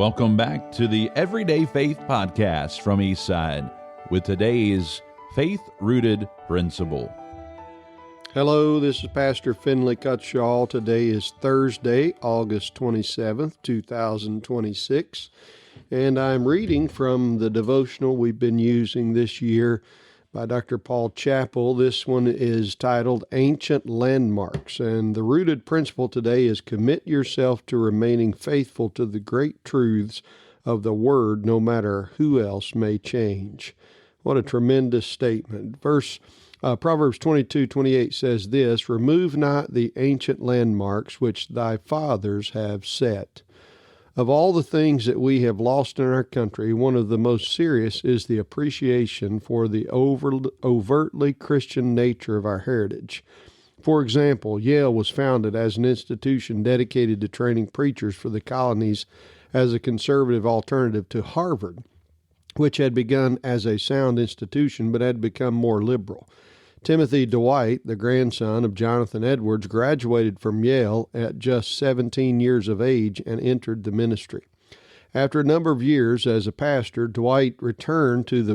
Welcome back to the Everyday Faith Podcast from Eastside with today's faith-rooted principle. Hello, this is Pastor Finley Cutshaw. Today is Thursday, August 27th, 2026, and I'm reading from the devotional we've been using this year by Dr. Paul Chappell. This one is titled Ancient Landmarks, and the rooted principle today is commit yourself to remaining faithful to the great truths of the Word, no matter who else may change. What a tremendous statement. Proverbs 22:28 says this, remove not the ancient landmarks which thy fathers have set. Of all the things that we have lost in our country, one of the most serious is the appreciation for the overtly Christian nature of our heritage. For example, Yale was founded as an institution dedicated to training preachers for the colonies as a conservative alternative to Harvard, which had begun as a sound institution but had become more liberal. Timothy Dwight, the grandson of Jonathan Edwards, graduated from Yale at just 17 years of age and entered the ministry. After a number of years as a pastor, Dwight returned as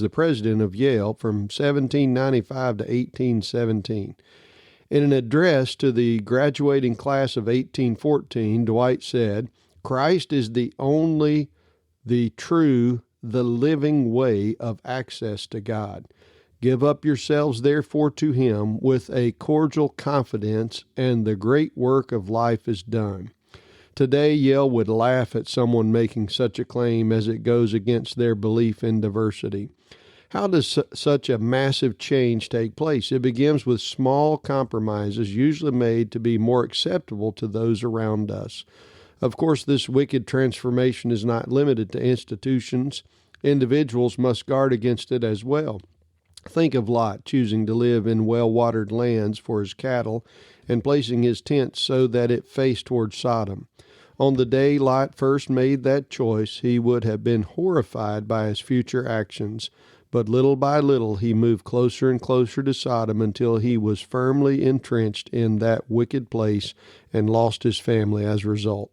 the president of Yale from 1795 to 1817. In an address to the graduating class of 1814, Dwight said, Christ is the only, the true, the living way of access to God. Give up yourselves, therefore, to him with a cordial confidence, and the great work of life is done. Today, Yale would laugh at someone making such a claim as it goes against their belief in diversity. How does such a massive change take place? It begins with small compromises, usually made to be more acceptable to those around us. Of course, this wicked transformation is not limited to institutions. Individuals must guard against it as well. Think of Lot choosing to live in well-watered lands for his cattle and placing his tent so that it faced toward Sodom. On the day Lot first made that choice, he would have been horrified by his future actions, but little by little he moved closer and closer to Sodom until he was firmly entrenched in that wicked place and lost his family as a result.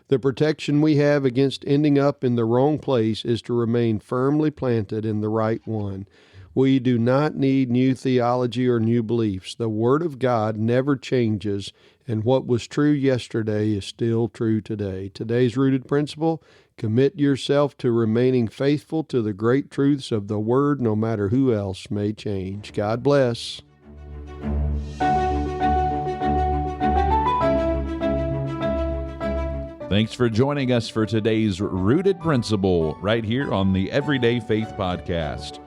The protection we have against ending up in the wrong place is to remain firmly planted in the right one. We do not need new theology or new beliefs. The Word of God never changes, and what was true yesterday is still true today. Today's rooted principle, commit yourself to remaining faithful to the great truths of the Word, no matter who else may change. God bless. Thanks for joining us for today's Rooted Principle right here on the Everyday Faith Podcast.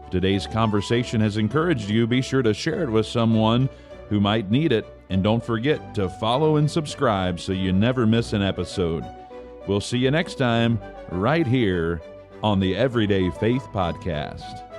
If today's conversation has encouraged you, be sure to share it with someone who might need it, and don't forget to follow and subscribe so you never miss an episode. We'll see you next time right here on the Everyday Faith Podcast.